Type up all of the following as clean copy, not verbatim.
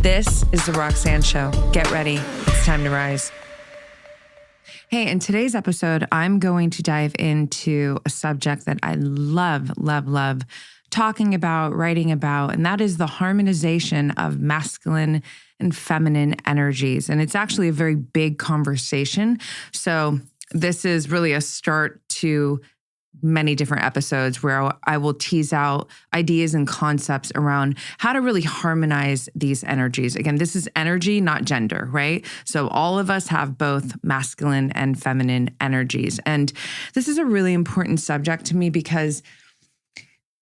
This is the Roxanne Show. Get ready. It's time to rise. Hey, in today's episode, I'm going to dive into a subject that I love talking about, writing about, and that is the harmonization of masculine and feminine energies. And it's actually a very big conversation. So this is really a start to many different episodes where I will tease out ideas and concepts around how to really harmonize these energies. Again, this is energy, not gender, right? So all of us have both masculine and feminine energies. And this is a really important subject to me because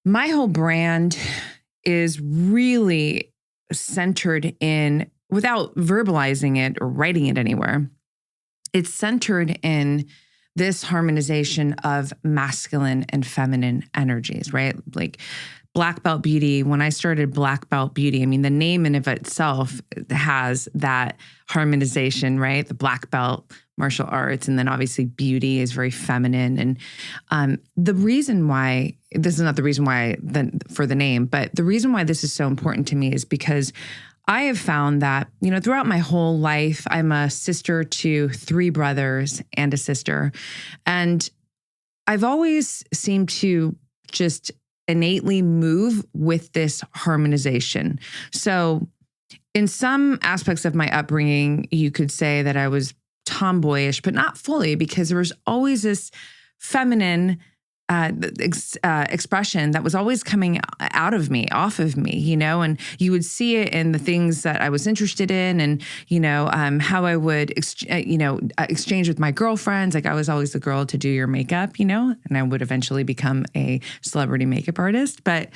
my whole brand is really centered in, without verbalizing it or writing it anywhere, it's centered in this harmonization of masculine and feminine energies, right? Like Black Belt Beauty, when I started Black Belt Beauty, I mean, the name in of itself has that harmonization, right? The Black Belt martial arts, and then obviously beauty is very feminine. And the reason why, this is not the reason why for the name, but the reason why this is so important to me is because I have found that, throughout my whole life, I'm a sister to 3 brothers and a sister. And I've always seemed to just innately move with this harmonization. So in some aspects of my upbringing, you could say that I was tomboyish, but not fully, because there was always this feminine expression that was always coming out of me, off of me, and you would see it in the things that I was interested in and, how I would, exchange with my girlfriends. Like I was always the girl to do your makeup, and I would eventually become a celebrity makeup artist. But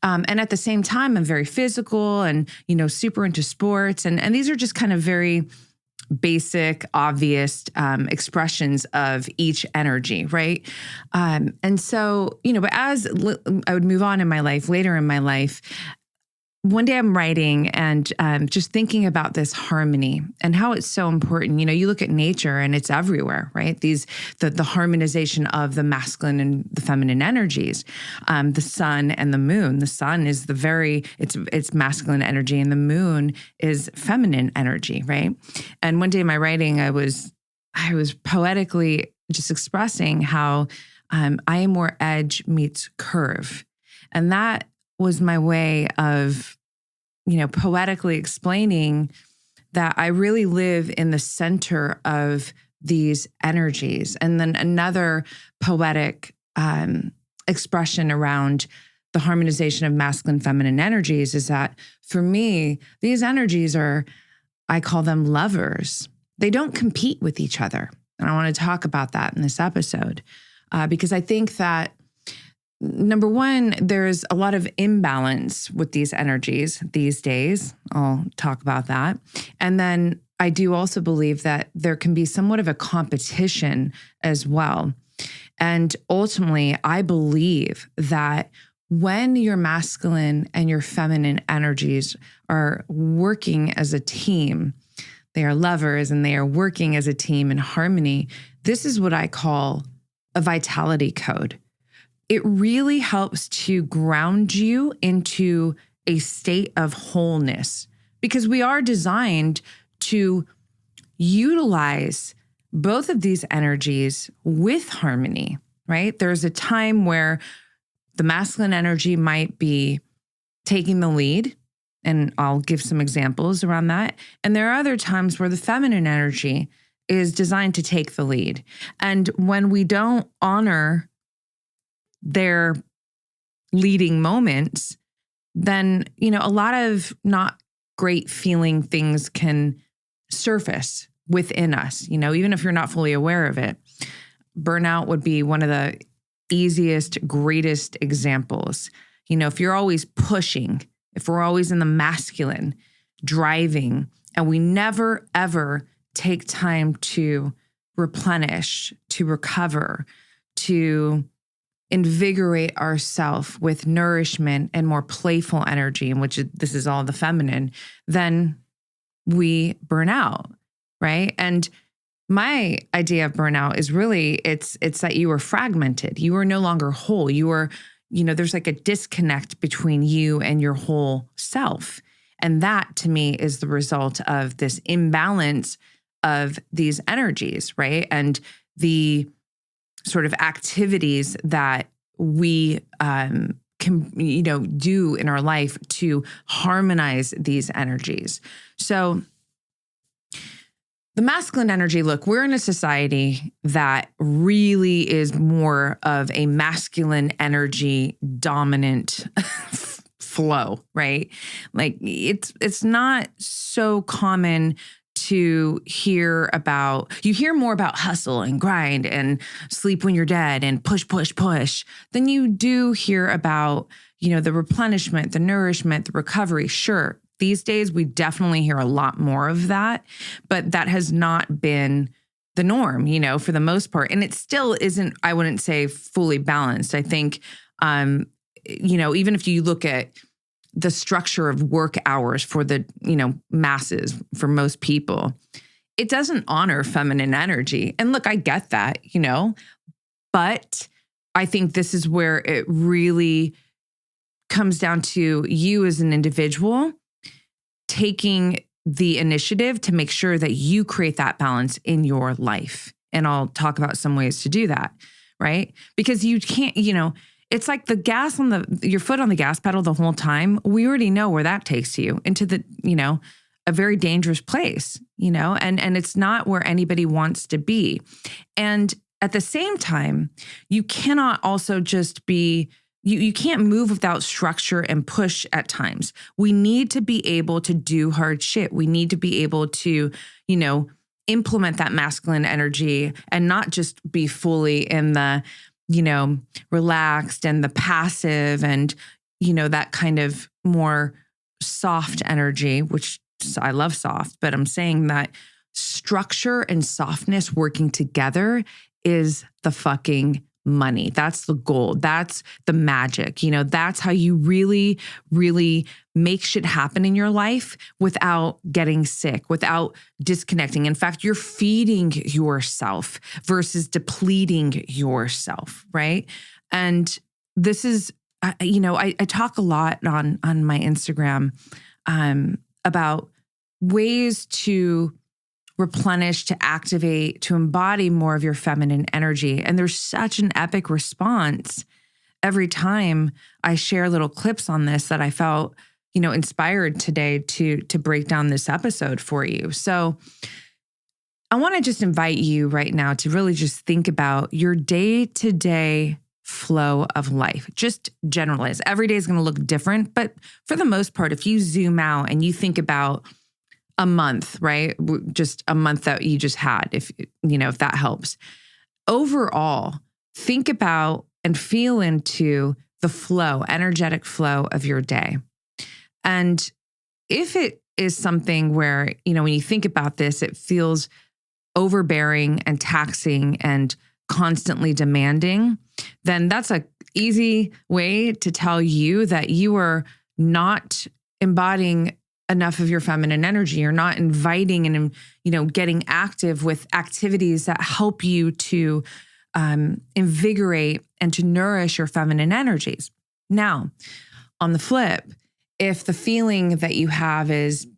and at the same time, I'm very physical and, super into sports. And these are just kind of very basic, obvious expressions of each energy, right? And so, but as I would move on in my life, later in my life, one day I'm writing and just thinking about this harmony and how it's so important. You look at nature and it's everywhere, right? The harmonization of the masculine and the feminine energies, the sun and the moon. The sun is it's masculine energy and the moon is feminine energy, right? And one day in my writing, I was poetically just expressing how I am where edge meets curve. And that was my way of, poetically explaining that I really live in the center of these energies. And then another poetic expression around the harmonization of masculine and feminine energies is that for me, these energies I call them lovers. They don't compete with each other. And I want to talk about that in this episode because I think that number one, there's a lot of imbalance with these energies these days. I'll talk about that. And then I do also believe that there can be somewhat of a competition as well. And ultimately, I believe that when your masculine and your feminine energies are working as a team, they are lovers and they are working as a team in harmony, this is what I call a vitality code. It really helps to ground you into a state of wholeness because we are designed to utilize both of these energies with harmony, right? There's a time where the masculine energy might be taking the lead, and I'll give some examples around that. And there are other times where the feminine energy is designed to take the lead. And when we don't honor their leading moments, then, a lot of not great feeling things can surface within us, even if you're not fully aware of it. Burnout would be one of the easiest, greatest examples. If you're always pushing, if we're always in the masculine, driving, and we never, ever take time to replenish, to recover, to invigorate ourselves with nourishment and more playful energy, in which this is all the feminine, then we burn out, right? And my idea of burnout is really, it's that you are fragmented. You are no longer whole. You are, there's like a disconnect between you and your whole self. And that to me is the result of this imbalance of these energies, right? And the sort of activities that we can, do in our life to harmonize these energies. So the masculine energy, look, we're in a society that really is more of a masculine energy dominant flow, right? Like it's not so common to hear about, you hear more about hustle and grind and sleep when you're dead and push, push, push than you do hear about, the replenishment, the nourishment, the recovery. Sure, these days we definitely hear a lot more of that, but that has not been the norm, for the most part. And it still isn't, I wouldn't say fully balanced. I think, even if you look at the structure of work hours for the, masses, for most people, it doesn't honor feminine energy. And look, I get that, but I think this is where it really comes down to you as an individual taking the initiative to make sure that you create that balance in your life. And I'll talk about some ways to do that, right? Because you can't, it's like the gas on your foot on the gas pedal the whole time. We already know where that takes you into the, a very dangerous place, and it's not where anybody wants to be. And at the same time, you cannot also just be, you can't move without structure and push at times. We need to be able to do hard shit. We need to be able to, implement that masculine energy and not just be fully in the, relaxed and the passive and, that kind of more soft energy, which I love soft, but I'm saying that structure and softness working together is the fucking money. That's the gold. That's the magic. That's how you really, really make shit happen in your life without getting sick, without disconnecting. In fact, you're feeding yourself versus depleting yourself, right? And this is, I talk a lot on my Instagram about ways to replenish, to activate, to embody more of your feminine energy. And there's such an epic response every time I share little clips on this that I felt, inspired today to break down this episode for you. So I want to just invite you right now to really just think about your day-to-day flow of life. Just generalize. Every day is going to look different, but for the most part, if you zoom out and you think about a month, right? Just a month that you just had, if that helps. Overall, think about and feel into the flow, energetic flow of your day. And if it is something where, when you think about this, it feels overbearing and taxing and constantly demanding, then that's an easy way to tell you that you are not embodying enough of your feminine energy. You're not inviting and, getting active with activities that help you to invigorate and to nourish your feminine energies. Now, on the flip, if the feeling that you have is,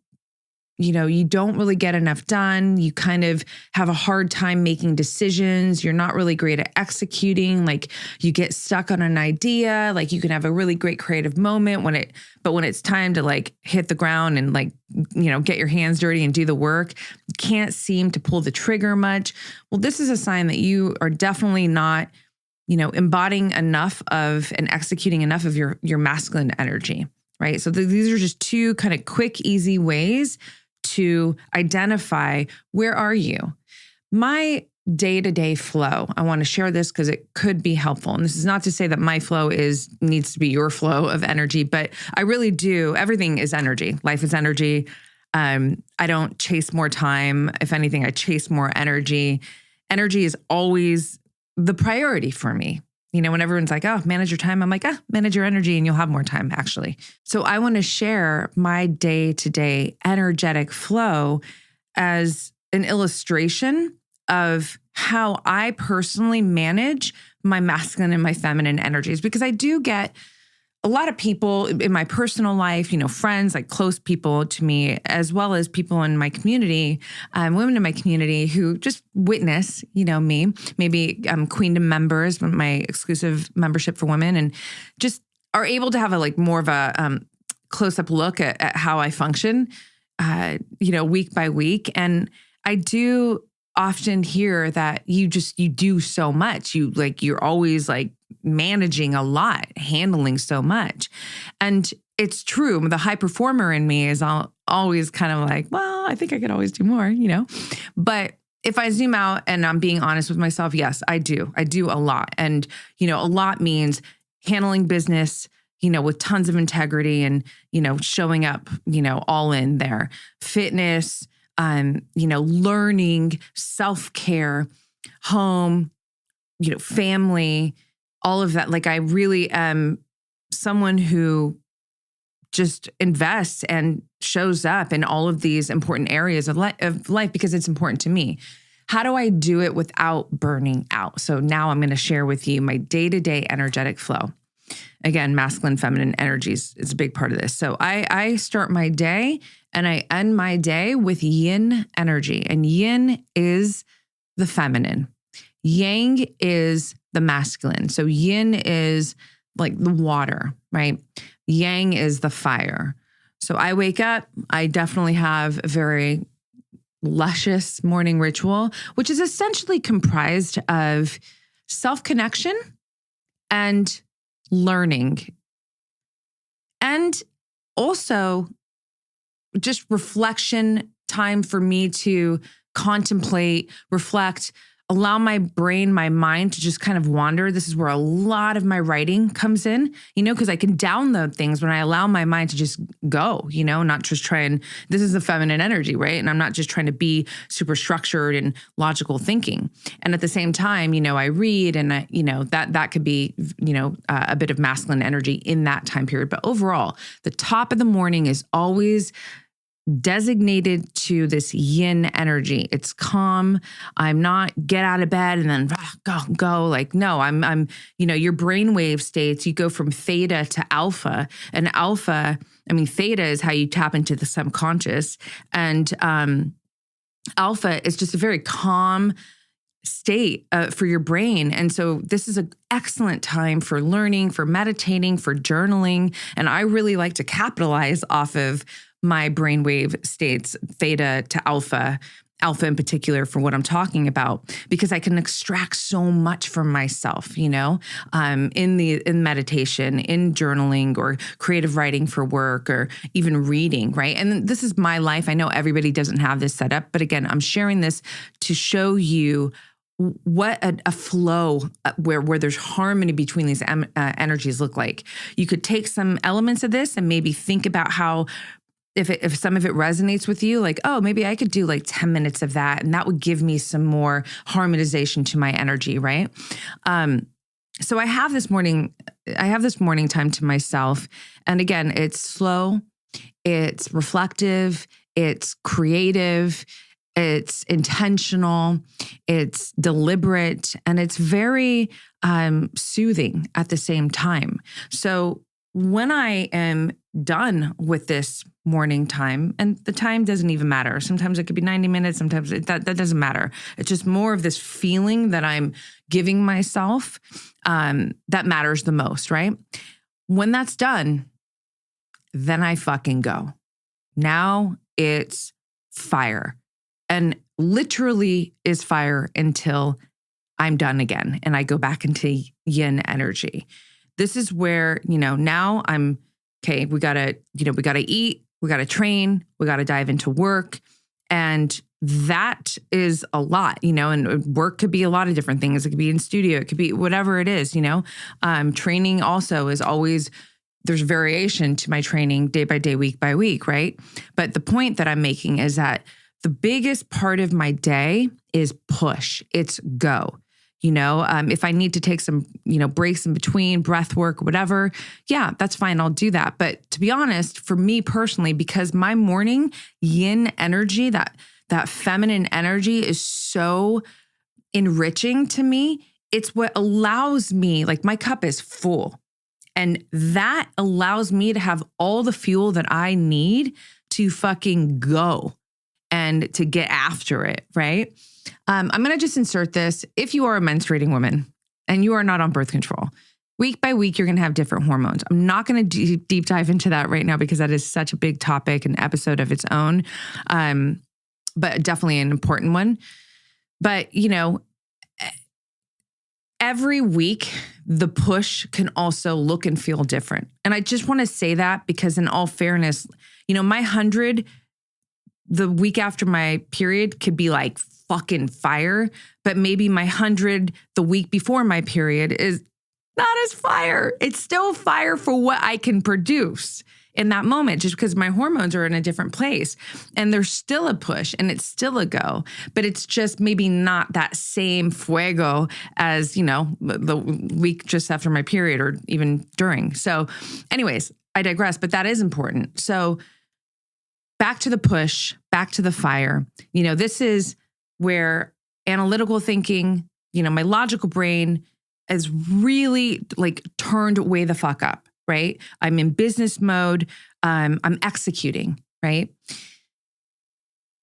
you don't really get enough done, you kind of have a hard time making decisions, you're not really great at executing, like you get stuck on an idea, like you can have a really great creative moment but when it's time to like hit the ground and like, get your hands dirty and do the work, you can't seem to pull the trigger much. Well, this is a sign that you are definitely not, embodying enough of and executing enough of your masculine energy, right? So these are just two kind of quick, easy ways to identify where are you. My day-to-day flow, I want to share this because it could be helpful. And this is not to say that my flow needs to be your flow of energy, but I really do. Everything is energy. Life is energy. I don't chase more time. If anything, I chase more energy. Energy is always the priority for me. When everyone's like, oh, manage your time, I'm like, manage your energy and you'll have more time, actually. So I want to share my day-to-day energetic flow as an illustration of how I personally manage my masculine and my feminine energies, because I do get a lot of people in my personal life, friends, like close people to me, as well as people in my community, women in my community who just witness, me, maybe Queendom members, my exclusive membership for women, and just are able to have more of a close-up look at how I function, week by week. And I do often hear that you do so much. You're always managing a lot, handling so much. And it's true. The high performer in me is always kind of well, I think I could always do more, But if I zoom out and I'm being honest with myself, yes, I do. I do a lot. And, a lot means handling business, with tons of integrity and, showing up, all in there. Fitness, learning, self-care, home, family, all of that. I really am someone who just invests and shows up in all of these important areas of life because it's important to me. How do I do it without burning out? So now I'm going to share with you my day-to-day energetic flow. Again, masculine, feminine energies is a big part of this. So I start my day and I end my day with yin energy. And yin is the feminine. Yang is the masculine. So yin is like the water, right? Yang is the fire. So I wake up, I definitely have a very luscious morning ritual, which is essentially comprised of self-connection and learning. And also just reflection time for me to contemplate, reflect, allow my brain, my mind to just kind of wander. This is where a lot of my writing comes in, because I can download things when I allow my mind to just go, not just this is the feminine energy, right? And I'm not just trying to be super structured and logical thinking. And at the same time, I read and that could be, a bit of masculine energy in that time period. But overall, the top of the morning is always designated to this yin energy. It's calm. I'm not get out of bed and then go. No, I'm your brainwave states, you go from theta to alpha. And theta is how you tap into the subconscious. And alpha is just a very calm state for your brain. And so this is an excellent time for learning, for meditating, for journaling. And I really like to capitalize off of my brainwave states, theta to alpha in particular for what I'm talking about, because I can extract so much from myself, in meditation, in journaling or creative writing for work or even reading, right? And this is my life. I know everybody doesn't have this set up, but again, I'm sharing this to show you what a flow where there's harmony between these energies look like. You could take some elements of this and maybe think about how if some of it resonates with you, maybe I could do 10 minutes of that and that would give me some more harmonization to my energy, right? So I have this morning time to myself. And again, it's slow, it's reflective, it's creative, it's intentional, it's deliberate, and it's very soothing at the same time. So when I am done with this morning time, and the time doesn't even matter. Sometimes it could be 90 minutes. Sometimes that doesn't matter. It's just more of this feeling that I'm giving myself that matters the most, right? When that's done, then I fucking go. Now it's fire, and literally is fire until I'm done again and I go back into yin energy. This is where, now I'm, okay, we gotta eat, we gotta train, we gotta dive into work. And that is a lot, and work could be a lot of different things. It could be in studio, it could be whatever it is, Training also is always, there's variation to my training day by day, week by week, right? But the point that I'm making is that the biggest part of my day is push, it's go. If I need to take some, breaks in between, breath work, whatever, yeah, that's fine. I'll do that. But to be honest, for me personally, because my morning yin energy, that feminine energy is so enriching to me, it's what allows me, my cup is full. And that allows me to have all the fuel that I need to fucking go and to get after it, right? I'm going to just insert this. If you are a menstruating woman and you are not on birth control, week by week, you're going to have different hormones. I'm not going to deep dive into that right now because that is such a big topic, an episode of its own, but definitely an important one. But, every week, the push can also look and feel different. And I just want to say that because in all fairness, my 100, the week after my period could be like fucking fire, but maybe my 100 the week before my period is not as fire. It's still fire for what I can produce in that moment, just because my hormones are in a different place and there's still a push and it's still a go, but it's just maybe not that same fuego as, the week just after my period or even during. So anyways, I digress, but that is important. So back to the push, back to the fire. This is where analytical thinking, my logical brain is really like turned way the fuck up, right? I'm in business mode. I'm executing, right?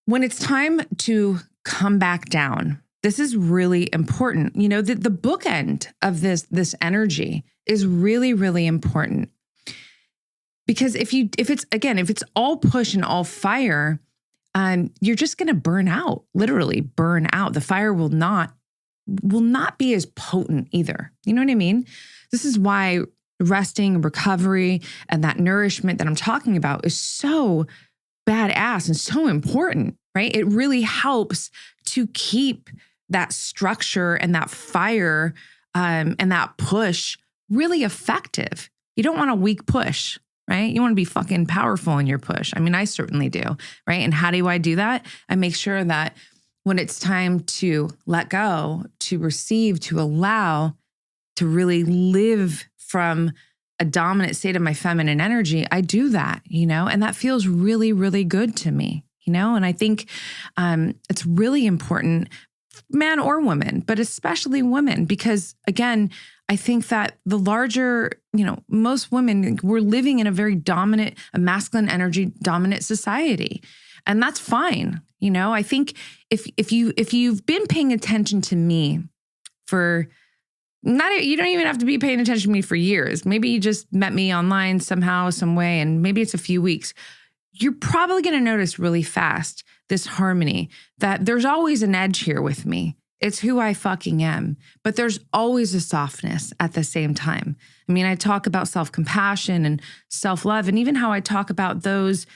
When it's time to come back down, this is really important. The bookend of this energy is really, really important. Because if it's all push and all fire, you're just going to burn out, literally burn out. The fire will not be as potent either. You know what I mean? This is why resting, recovery, and that nourishment that I'm talking about is so badass and so important, right? It really helps to keep that structure and that fire and that push really effective. You don't want a weak push, right? You want to be fucking powerful in your push. I mean, I certainly do, right? And how do I do that? I make sure that when it's time to let go, to receive, to allow, to really live from a dominant state of my feminine energy, I do that, and that feels really, really good to me, and I think it's really important, man or woman, but especially women, because again, I think that the larger, most women, we're living in a very dominant, a masculine energy dominant society. And that's fine. I think if you've been paying attention to me for you don't even have to be paying attention to me for years. Maybe you just met me online somehow, some way, and maybe it's a few weeks. You're probably going to notice really fast this harmony, that there's always an edge here with me. It's who I fucking am, but there's always a softness at the same time. I mean, I talk about self-compassion and self-love, and even how I talk about those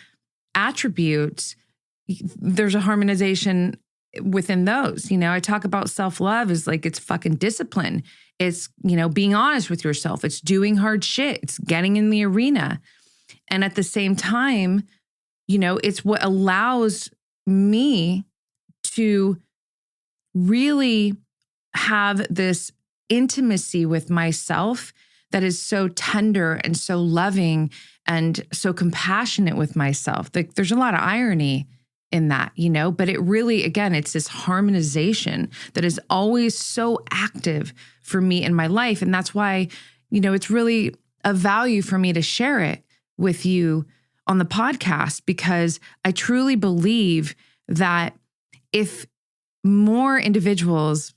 attributes, there's a harmonization within those. I talk about self-love as like it's fucking discipline. It's, being honest with yourself. It's doing hard shit. It's getting in the arena. And at the same time, it's what allows me to really have this intimacy with myself that is so tender and so loving and so compassionate with myself. There's a lot of irony in that, but it really, again, it's this harmonization that is always so active for me in my life. And that's why, it's really a value for me to share it with you on the podcast, because I truly believe that if more individuals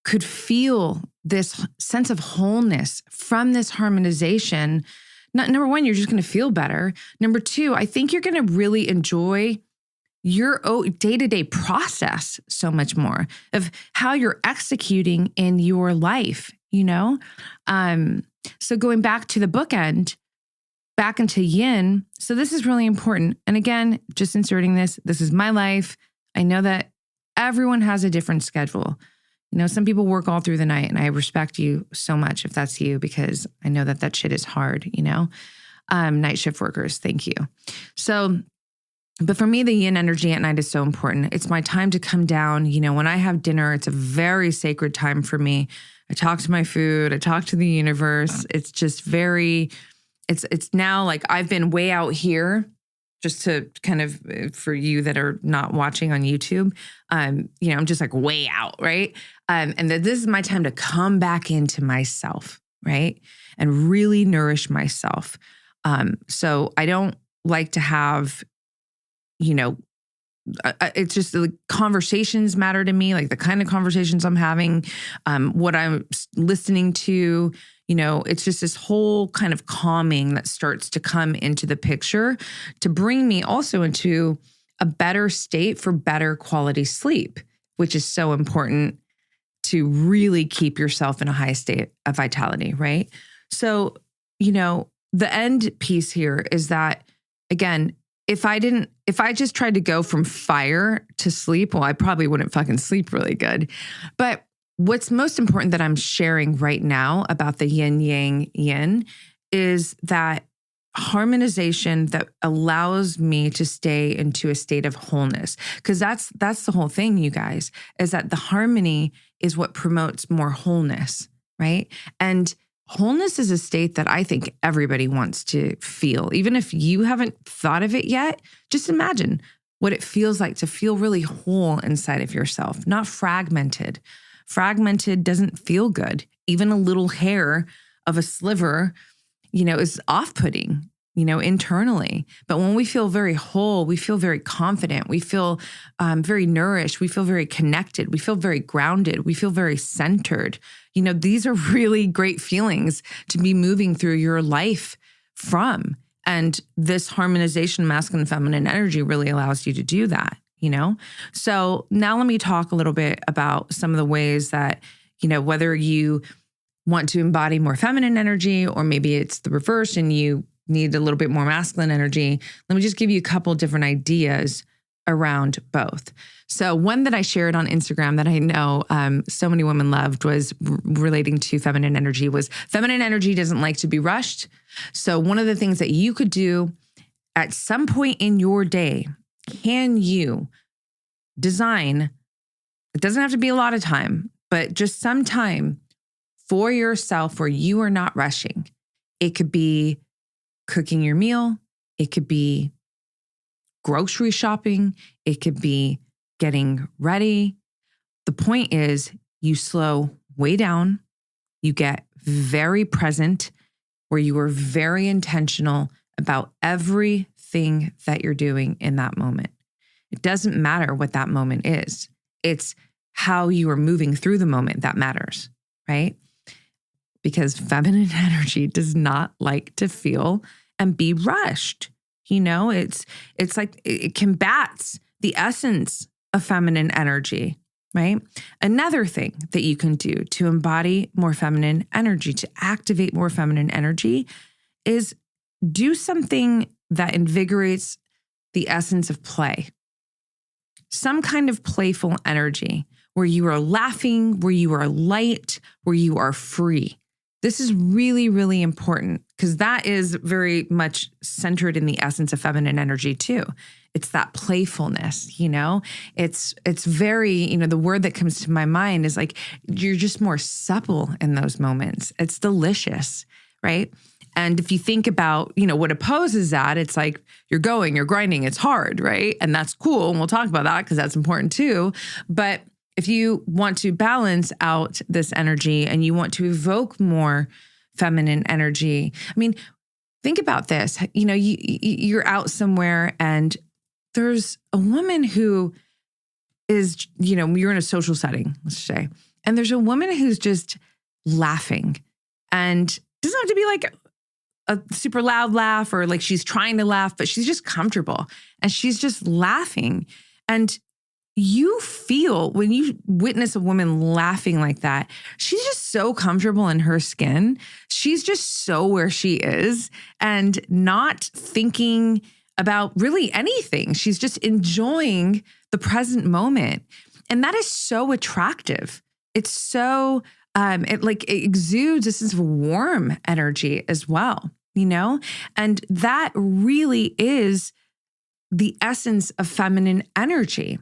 could feel this sense of wholeness from this harmonization, number one, you're just going to feel better. Number two, I think you're going to really enjoy your day-to-day process so much more of how you're executing in your life, So going back to the bookend, back into yin. So this is really important. And again, just inserting this is my life. I know that everyone has a different schedule. Some people work all through the night, and I respect you so much if that's you, because I know that shit is hard, night shift workers. Thank you. So, but for me, the yin energy at night is so important. It's my time to come down. When I have dinner, it's a very sacred time for me. I talk to my food. I talk to the universe. It's just it's now like I've been way out here, just to kind of, for you that are not watching on YouTube, I'm just like way out, right? And that this is my time to come back into myself, right? And really nourish myself. So I don't like to have, it's just the conversations matter to me, like the kind of conversations I'm having, what I'm listening to, it's just this whole kind of calming that starts to come into the picture to bring me also into a better state for better quality sleep, which is so important to really keep yourself in a high state of vitality, right? So, the end piece here is that, again, if I just tried to go from fire to sleep, well, I probably wouldn't fucking sleep really good. But what's most important that I'm sharing right now about the yin, yang, yin is that harmonization that allows me to stay into a state of wholeness. Because that's the whole thing, you guys, is that the harmony is what promotes more wholeness, right? And wholeness is a state that I think everybody wants to feel. Even if you haven't thought of it yet, just imagine what it feels like to feel really whole inside of yourself, not fragmented. Fragmented doesn't feel good. Even a little hair of a sliver, is off-putting, internally. But when we feel very whole, we feel very confident. We feel very nourished. We feel very connected. We feel very grounded. We feel very centered. These are really great feelings to be moving through your life from. And this harmonization, masculine and feminine energy really allows you to do that, So now let me talk a little bit about some of the ways that, whether you want to embody more feminine energy, or maybe it's the reverse and you need a little bit more masculine energy. Let me just give you a couple different ideas around both. So one that I shared on Instagram that I know so many women loved was relating to feminine energy was feminine energy doesn't like to be rushed. So one of the things that you could do at some point in your day, can you design, it doesn't have to be a lot of time, but just some time for yourself where you are not rushing. It could be cooking your meal. It could be grocery shopping. It could be getting ready. The point is you slow way down. You get very present where you are very intentional about everything that you're doing in that moment. It doesn't matter what that moment is. It's how you are moving through the moment that matters, right? Because feminine energy does not like to feel and be rushed. It's like it combats the essence of feminine energy, right? Another thing that you can do to embody more feminine energy, to activate more feminine energy, is do something that invigorates the essence of play. Some kind of playful energy where you are laughing, where you are light, where you are free. This is really, really important because that is very much centered in the essence of feminine energy too. It's that playfulness, it's very, the word that comes to my mind is like, you're just more supple in those moments. It's delicious, right? And if you think about, what opposes that, it's like you're grinding, it's hard, right? And that's cool. And we'll talk about that because that's important too. But if you want to balance out this energy and you want to evoke more feminine energy, think about this. You're out somewhere and there's a woman who is, you're in a social setting, let's say, and there's a woman who's just laughing, and it doesn't have to be like a super loud laugh or like she's trying to laugh, but she's just comfortable and she's just laughing. And you feel when you witness a woman laughing like that, she's just so comfortable in her skin. She's just so where she is and not thinking about really anything. She's just enjoying the present moment. And that is so attractive. It's so, it exudes a sense of warm energy as well, And that really is the essence of feminine energy.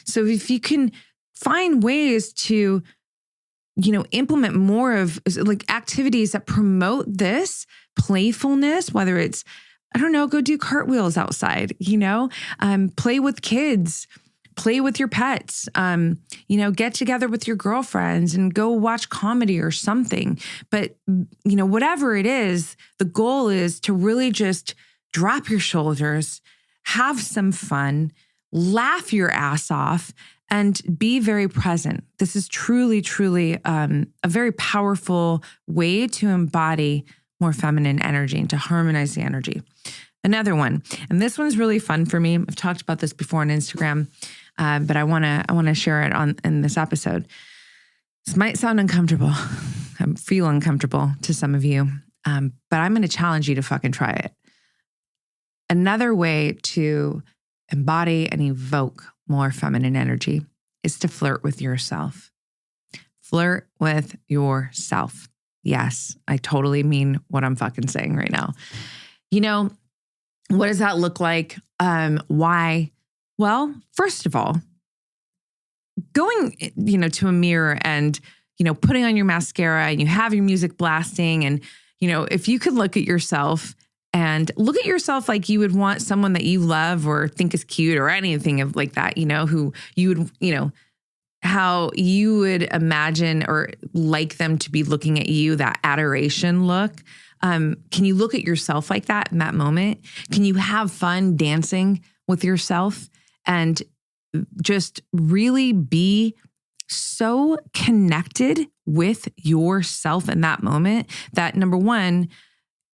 So if you can find ways to, implement more of like activities that promote this playfulness, whether it's, go do cartwheels outside, play with kids, play with your pets, get together with your girlfriends and go watch comedy or something. But, whatever it is, the goal is to really just drop your shoulders, have some fun, laugh your ass off, and be very present. This is truly, truly a very powerful way to embody more feminine energy and to harmonize the energy. Another one, and this one's really fun for me. I've talked about this before on Instagram, but I want to share it in this episode. This might sound uncomfortable. I feel uncomfortable to some of you, but I'm going to challenge you to fucking try it. Another way to embody and evoke more feminine energy is to flirt with yourself. Flirt with yourself. Yes, I totally mean what I'm fucking saying right now. What does that look like? Why? Well, first of all, going, to a mirror and, putting on your mascara and you have your music blasting and, if you could look at yourself and look at yourself like you would want someone that you love or think is cute or anything of like that, who you would, how you would imagine or like them to be looking at you, that adoration look. Can you look at yourself like that in that moment? Can you have fun dancing with yourself and just really be so connected with yourself in that moment that, number one,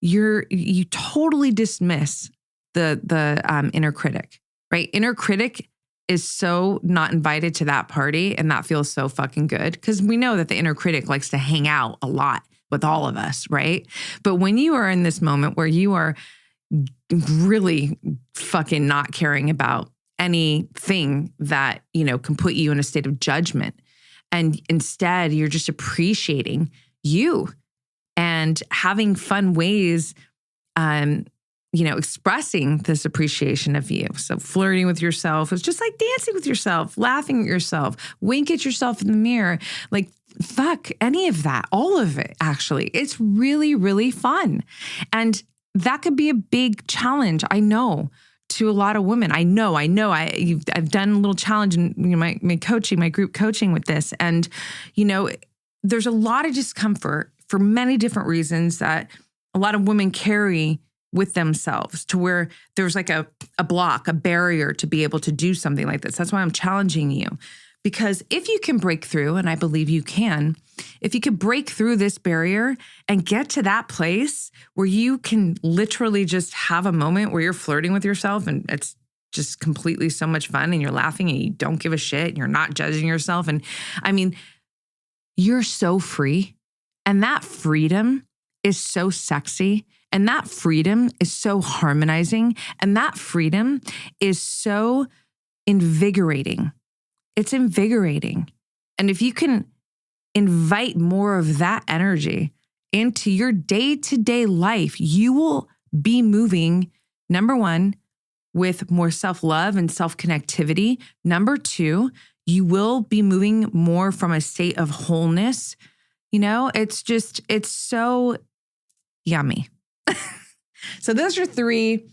you totally dismiss the inner critic, right? Inner critic is so not invited to that party, and that feels so fucking good because we know that the inner critic likes to hang out a lot with all of us, right? But when you are in this moment where you are really fucking not caring about anything that, can put you in a state of judgment, and instead you're just appreciating you and having fun ways, expressing this appreciation of you. So flirting with yourself is just like dancing with yourself, laughing at yourself, wink at yourself in the mirror, like fuck any of that, all of it, actually. It's really, really fun. And that could be a big challenge, I know, to a lot of women. I know. I've done a little challenge in my coaching, my group coaching with this. And, there's a lot of discomfort for many different reasons that a lot of women carry with themselves to where there's like a block, a barrier to be able to do something like this. That's why I'm challenging you. Because if you can break through, and I believe you can, if you could break through this barrier and get to that place where you can literally just have a moment where you're flirting with yourself and it's just completely so much fun and you're laughing and you don't give a shit and you're not judging yourself. And I mean, you're so free. And that freedom is so sexy. And that freedom is so harmonizing. And that freedom is so invigorating. It's invigorating. And if you can invite more of that energy into your day-to-day life, you will be moving, number one, with more self-love and self-connectivity. Number two, you will be moving more from a state of wholeness. It's so yummy. So those are 3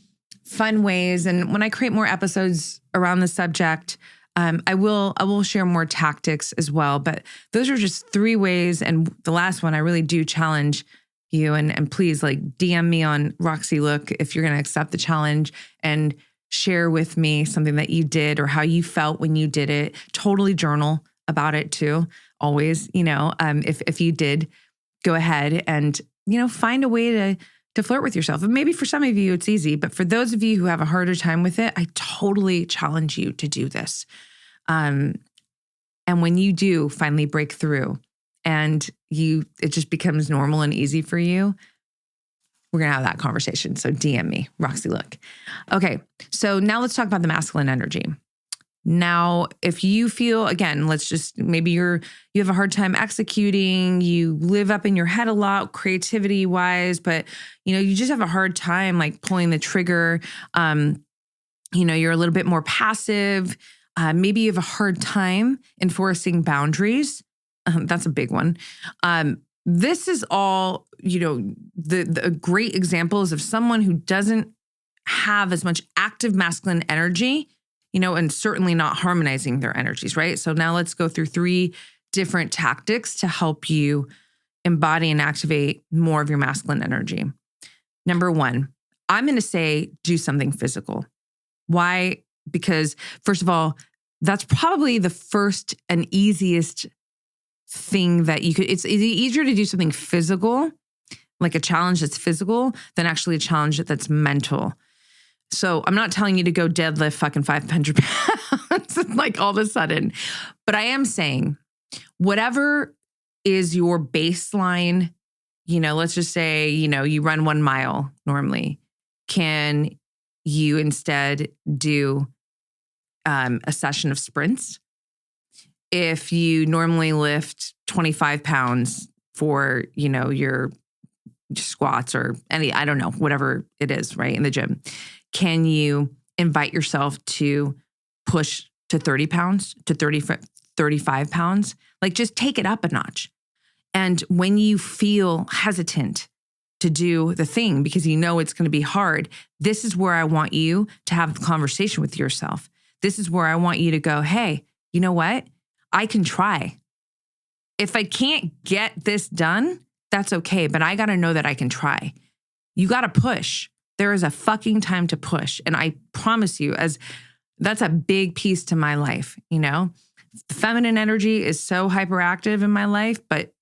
fun ways. And when I create more episodes around the subject, I will share more tactics as well, but those are just 3 ways. And the last one, I really do challenge you and please DM me on Roxy Look if you're going to accept the challenge and share with me something that you did or how you felt when you did it. Totally journal about it too. Always, if you did, go ahead and, find a way to flirt with yourself. And maybe for some of you, it's easy, but for those of you who have a harder time with it, I totally challenge you to do this. And when you do finally break through and it just becomes normal and easy for you, we're going to have that conversation. So DM me, Roxy Look. Okay. So now let's talk about the masculine energy. Now, if you feel, again, maybe you have a hard time executing, you live up in your head a lot, creativity wise, but you just have a hard time pulling the trigger. You're a little bit more passive. Maybe you have a hard time enforcing boundaries. That's a big one. This is all, the great examples of someone who doesn't have as much active masculine energy, and certainly not harmonizing their energies, right? So now let's go through 3 different tactics to help you embody and activate more of your masculine energy. Number 1, I'm going to say do something physical. Why? Because first of all, that's probably the first and easiest thing that you could, it's easier to do something physical, like a challenge that's physical, than actually a challenge that's mental. So I'm not telling you to go deadlift fucking 500 pounds like all of a sudden, but I am saying whatever is your baseline, let's just say, you run 1 mile normally. Can you instead do a session of sprints? If you normally lift 25 pounds for, your squats or I don't know, whatever it is, right, in the gym, can you invite yourself to push to 30 pounds, to 35 pounds? Like, just take it up a notch. And when you feel hesitant to do the thing because it's going to be hard, this is where I want you to have the conversation with yourself. This is where I want you to go, hey, you know what? I can try. If I can't get this done, that's okay, but I got to know that I can try. You got to push. There is a fucking time to push. And I promise you, that's a big piece to my life, The feminine energy is so hyperactive in my life, but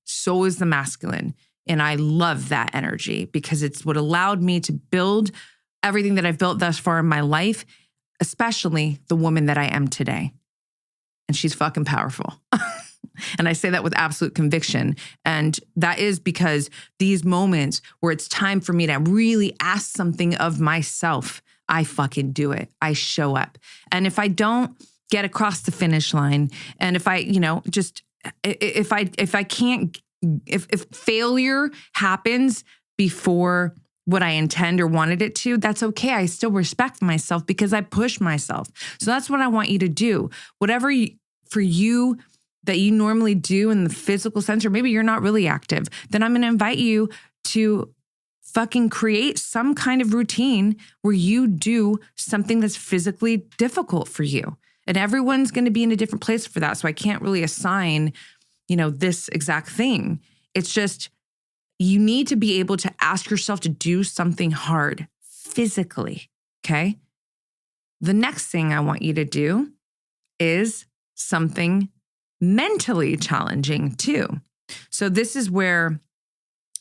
so is the masculine. And I love that energy because it's what allowed me to build everything that I've built thus far in my life, especially the woman that I am today. And she's fucking powerful. And I say that with absolute conviction. And that is because these moments where it's time for me to really ask something of myself, I fucking do it. I show up. And if I don't get across the finish line, and if I, if failure happens before what I intend or wanted it to, that's okay. I still respect myself because I push myself. So that's what I want you to do. Whatever for you that you normally do in the physical sense, or maybe you're not really active, then I'm going to invite you to fucking create some kind of routine where you do something that's physically difficult for you. And everyone's going to be in a different place for that. So I can't really assign, this exact thing. It's just, you need to be able to ask yourself to do something hard physically, okay? The next thing I want you to do is something mentally challenging too. So this is where,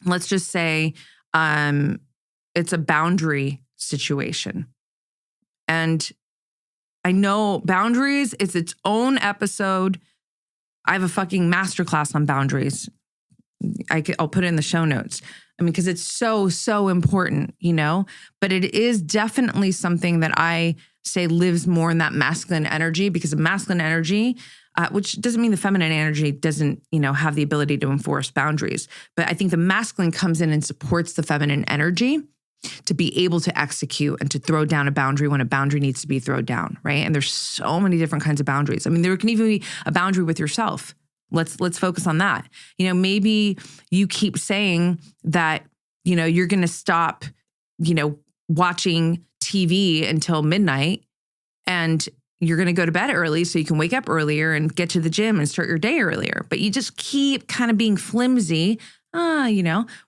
let's just say, it's a boundary situation. And I know boundaries, it's its own episode. I have a fucking masterclass on boundaries. I'll put it in the show notes. Because it's so, so important, but it is definitely something that I say lives more in that masculine energy, because the masculine energy, which doesn't mean the feminine energy doesn't, have the ability to enforce boundaries. But I think the masculine comes in and supports the feminine energy to be able to execute and to throw down a boundary when a boundary needs to be thrown down, right? And there's so many different kinds of boundaries. There can even be a boundary with yourself. Let's focus on that. Maybe you keep saying that, you're going to stop, watching TV until midnight, and you're going to go to bed early so you can wake up earlier and get to the gym and start your day earlier. But you just keep kind of being flimsy,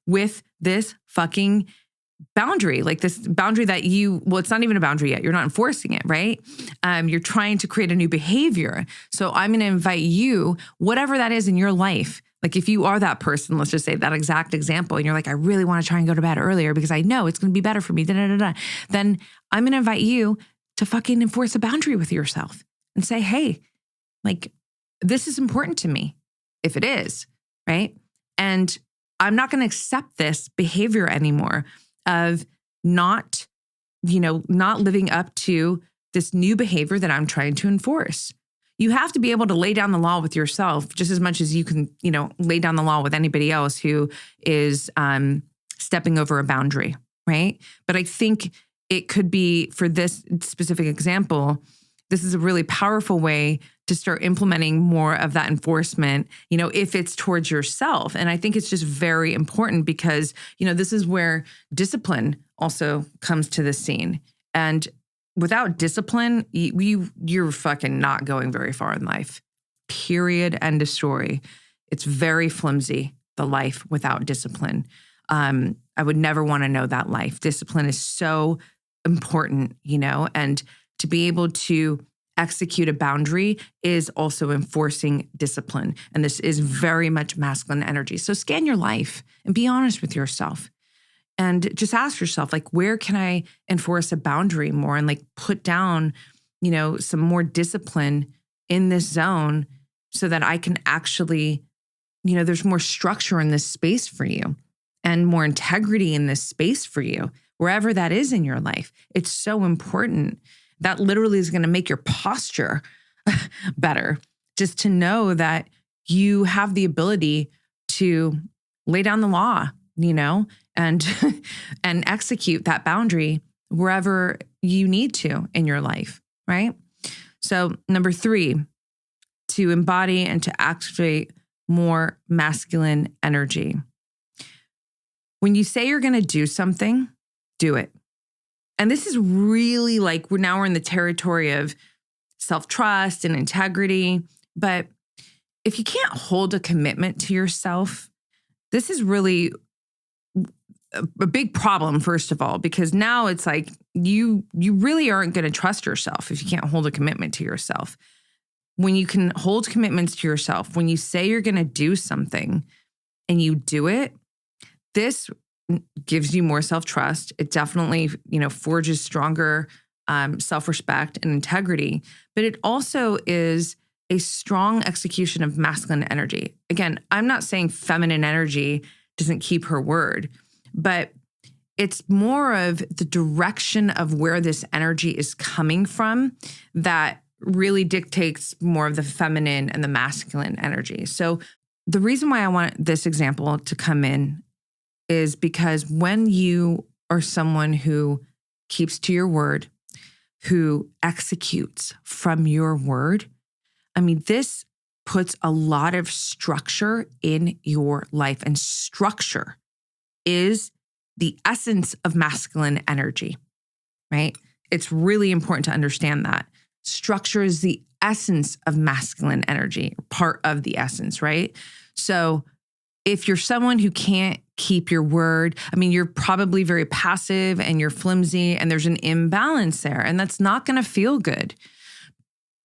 with this fucking boundary, like this boundary that it's not even a boundary yet. You're not enforcing it, right? You're trying to create a new behavior. So I'm going to invite you, whatever that is in your life. Like if you are that person, let's just say that exact example, and you're like, I really want to try and go to bed earlier because I know it's going to be better for me, then I'm going to invite you to fucking enforce a boundary with yourself and say, hey, like, this is important to me, if it is, right? And I'm not going to accept this behavior anymore of not living up to this new behavior that I'm trying to enforce. You have to be able to lay down the law with yourself just as much as you can, lay down the law with anybody else who is stepping over a boundary, right? But I think it could be, for this specific example, this is a really powerful way to start implementing more of that enforcement, if it's towards yourself. And I think it's just very important because, this is where discipline also comes to the scene. And without discipline, you're fucking not going very far in life. Period. End of story. It's very flimsy, the life without discipline. I would never want to know that life. Discipline is so important, and to be able to execute a boundary is also enforcing discipline. And this is very much masculine energy. So scan your life and be honest with yourself. And just ask yourself, like, where can I enforce a boundary more and like put down, some more discipline in this zone so that I can actually, there's more structure in this space for you and more integrity in this space for you, wherever that is in your life. It's so important. That literally is going to make your posture better, just to know that you have the ability to lay down the law, and and execute that boundary wherever you need to in your life, right? So number 3, to embody and to activate more masculine energy. When you say you're going to do something, do it. And this is really like, we're in the territory of self-trust and integrity. But if you can't hold a commitment to yourself, this is really a big problem, first of all, because now it's like you really aren't going to trust yourself if you can't hold a commitment to yourself. When you can hold commitments to yourself, when you say you're going to do something and you do it, this gives you more self-trust. It definitely, forges stronger self-respect and integrity, but it also is a strong execution of masculine energy. Again, I'm not saying feminine energy doesn't keep her word, but it's more of the direction of where this energy is coming from that really dictates more of the feminine and the masculine energy. So the reason why I want this example to come in is because when you are someone who keeps to your word, who executes from your word, this puts a lot of structure in your life, and structure is the essence of masculine energy, right? It's really important to understand that. Structure is the essence of masculine energy, part of the essence, right? So if you're someone who can't keep your word, you're probably very passive and you're flimsy and there's an imbalance there, and that's not going to feel good.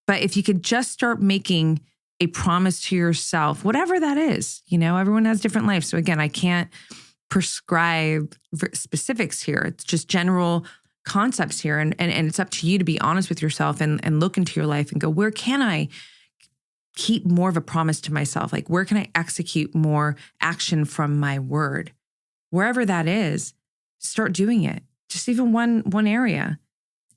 But if you could just start making a promise to yourself, whatever that is, everyone has different lives. So again, I can't prescribe specifics here. It's just general concepts here. And it's up to you to be honest with yourself and look into your life and go, where can I keep more of a promise to myself? Like, where can I execute more action from my word? Wherever that is, start doing it. Just even one area.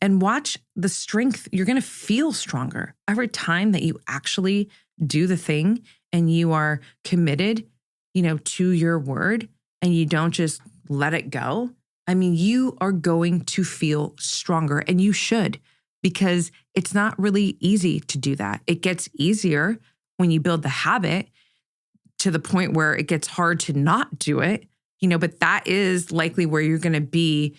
And watch the strength. You're going to feel stronger every time that you actually do the thing and you are committed, to your word, and you don't just let it go. You are going to feel stronger, and you should, because it's not really easy to do that. It gets easier when you build the habit to the point where it gets hard to not do it, but that is likely where you're going to be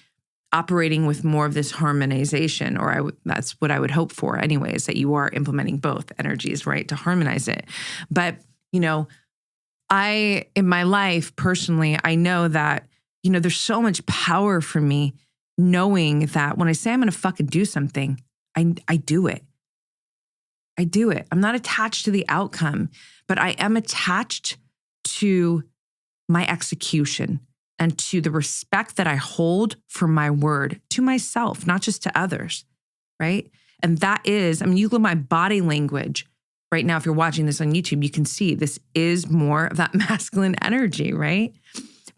operating with more of this harmonization, or that's what I would hope for anyways, that you are implementing both energies, right, to harmonize it. But, in my life personally, I know that, there's so much power for me knowing that when I say I'm going to fucking do something, I do it. I do it. I'm not attached to the outcome, but I am attached to my execution and to the respect that I hold for my word to myself, not just to others, right? And that is, you look at my body language right now. If you're watching this on YouTube, you can see this is more of that masculine energy, right?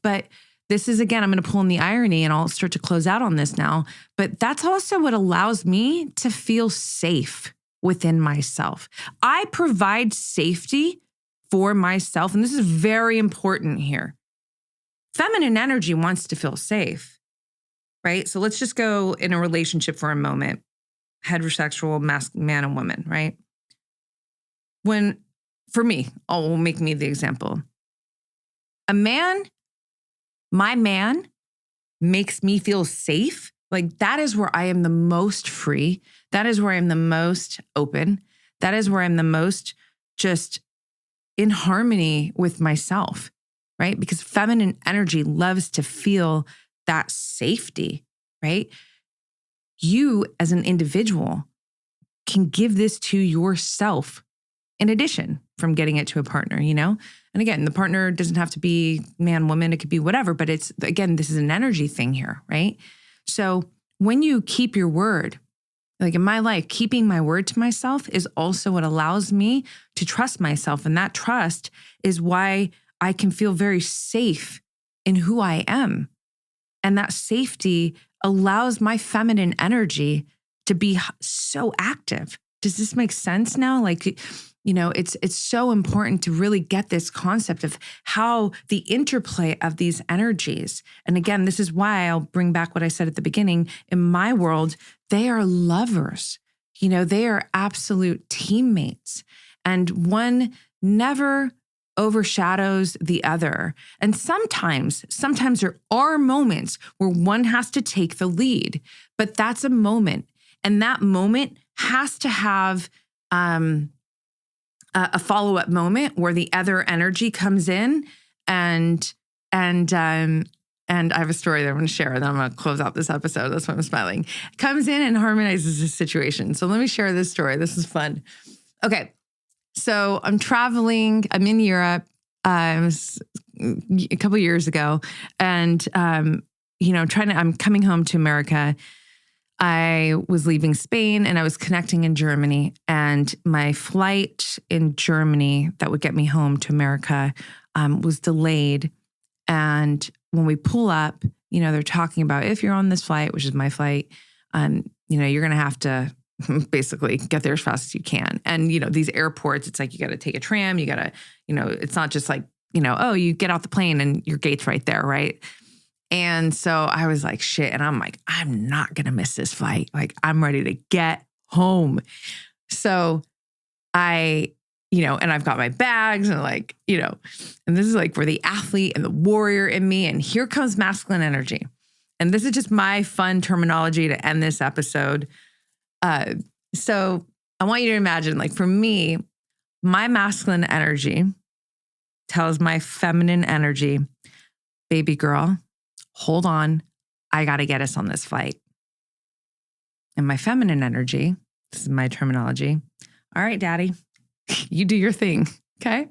But this is, again, I'm going to pull in the irony and I'll start to close out on this now, but that's also what allows me to feel safe within myself. I provide safety for myself, and this is very important here. Feminine energy wants to feel safe, right? So let's just go in a relationship for a moment, heterosexual, man and woman, right? For me, I'll make me the example. My man makes me feel safe Like that is where I am the most free. That is where I'm the most open. That is where I'm the most just in harmony with myself, right? Because feminine energy loves to feel that safety, right? You as an individual can give this to yourself in addition from getting it to a partner, you know? And again, the partner doesn't have to be man, woman, it could be whatever, but it's, again, this is an energy thing here, right? So when you keep your word, like in my life, keeping my word to myself is also what allows me to trust myself. And that trust is why I can feel very safe in who I am. And that safety allows my feminine energy to be so active. Does this make sense now? Like, you know, it's so important to really get this concept of how the interplay of these energies. And again, this is why I'll bring back what I said at the beginning. In my world, they are lovers. You know, they are absolute teammates. And one never overshadows the other. And sometimes there are moments where one has to take the lead, but that's a moment. And that moment has to have a follow-up moment where the other energy comes in and I have a story that I'm going to share, and then I'm going to close out this episode. That's why I'm smiling. Comes in and harmonizes the situation. So let me share this story. This is fun. Okay. So I'm traveling. I'm in Europe a couple years ago, and you know, I'm coming home to America. I was leaving Spain and I was connecting in Germany, and my flight in Germany that would get me home to America was delayed. And when we pull up, you know, they're talking about if you're on this flight, which is my flight, you know, you're going to have to basically get there as fast as you can. And, you know, these airports, it's like you got to take a tram, you got to, you know, it's not just like, you know, oh, you get off the plane and your gate's right there, right? And so I was like, shit. And I'm like, I'm not going to miss this flight. Like, I'm ready to get home. So you know, and I've got my bags and like, you know, and this is like for the athlete and the warrior in me. And here comes masculine energy. And this is just my fun terminology to end this episode. So I want you to imagine, like for me, my masculine energy tells my feminine energy, baby girl, hold on, I got to get us on this flight. And my feminine energy, this is my terminology, all right, daddy, you do your thing, okay?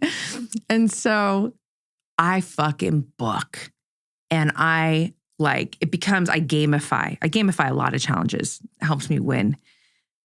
And so I fucking book, and I gamify a lot of challenges. It helps me win.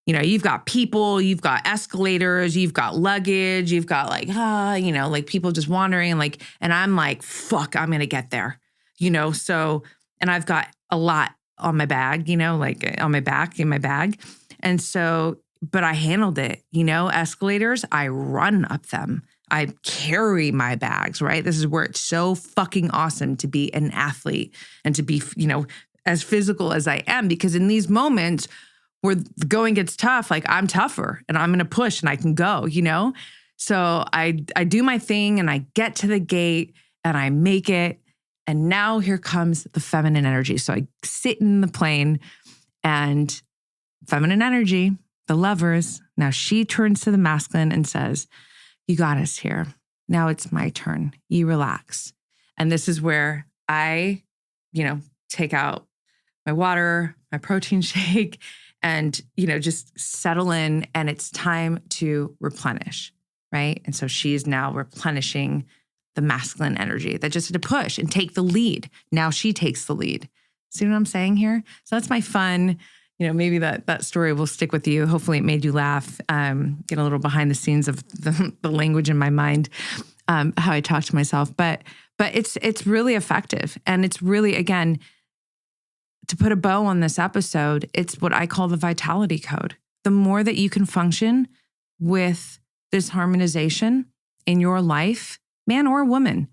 You know, you've got people, you've got escalators, you've got luggage, you've got like, you know, like people just wandering, like, and I'm like, fuck, I'm going to get there, you know? So, and I've got a lot on my bag, you know, like on my back, in my bag. And so, but I handled it, you know, escalators, I run up them. I carry my bags, right? This is where it's so fucking awesome to be an athlete and to be, you know, as physical as I am, because in these moments where the going gets tough, like I'm tougher and I'm going to push and I can go, you know? So I do my thing and I get to the gate and I make it. And now here comes the feminine energy. So I sit in the plane, and feminine energy, the lovers, now she turns to the masculine and says, you got us here. Now it's my turn. You relax. And this is where I, you know, take out my water, my protein shake, and, you know, just settle in, and it's time to replenish, right? And so she's now replenishing the masculine energy that just had to push and take the lead. Now she takes the lead. See what I'm saying here? So that's my fun, you know, maybe that story will stick with you. Hopefully it made you laugh, get a little behind the scenes of the language in my mind, how I talk to myself. But it's really effective. And it's really, again, to put a bow on this episode, it's what I call the vitality code. The more that you can function with this harmonization in your life, man or woman,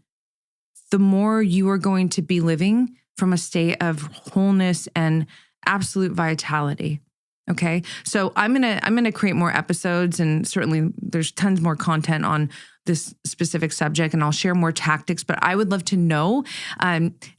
the more you are going to be living from a state of wholeness and absolute vitality. Okay. So I'm going to create more episodes, and certainly there's tons more content on this specific subject, and I'll share more tactics, but I would love to know,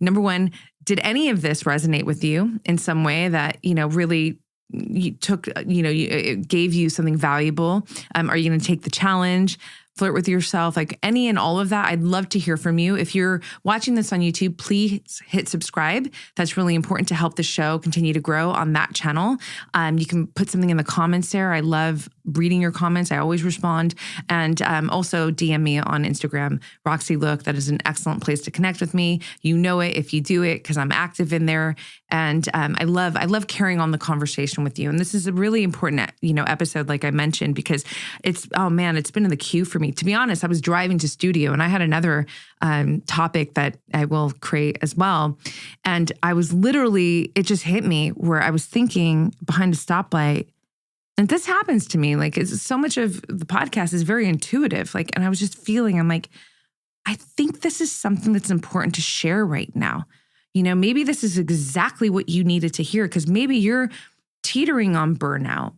number one, did any of this resonate with you in some way that, really you took, it gave you something valuable? Are you going to take the challenge? Flirt with yourself, like any and all of that? I'd love to hear from you. If you're watching this on YouTube, please hit subscribe. That's really important to help the show continue to grow on that channel. You can put something in the comments there. I love reading your comments. I always respond. And also DM me on Instagram, Roxy Look. That is an excellent place to connect with me. You know it if you do it, because I'm active in there. And I love carrying on the conversation with you. And this is a really important, episode, like I mentioned, because it's been in the queue for me. To be honest, I was driving to studio and I had another topic that I will create as well. And I was it just hit me where I was thinking behind a stoplight. And this happens to me. Like, it's so much of the podcast is very intuitive. Like, and I was just feeling, I'm like, I think this is something that's important to share right now. Maybe this is exactly what you needed to hear, because maybe you're teetering on burnout,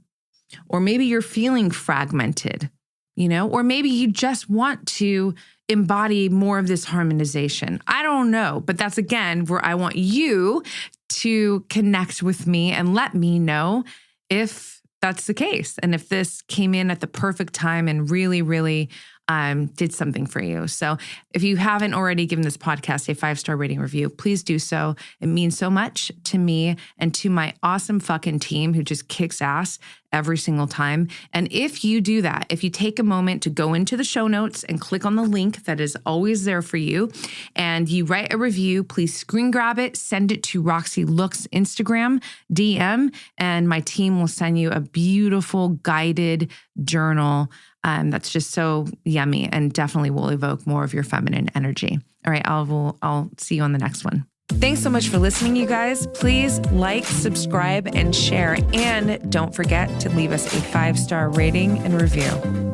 or maybe you're feeling fragmented, or maybe you just want to embody more of this harmonization. I don't know, but that's again where I want you to connect with me and let me know if that's the case, and if this came in at the perfect time and really, really did something for you. So if you haven't already given this podcast a 5-star rating review, please do so. It means so much to me and to my awesome fucking team who just kicks ass every single time. And if you do that, if you take a moment to go into the show notes and click on the link that is always there for you, and you write a review, please screen grab it, send it to Roxy Looks Instagram DM, and my team will send you a beautiful guided journal that's just so yummy and definitely will evoke more of your feminine energy. All right, I'll see you on the next one. Thanks so much for listening, you guys. Please like, subscribe, and share. And don't forget to leave us a 5-star rating and review.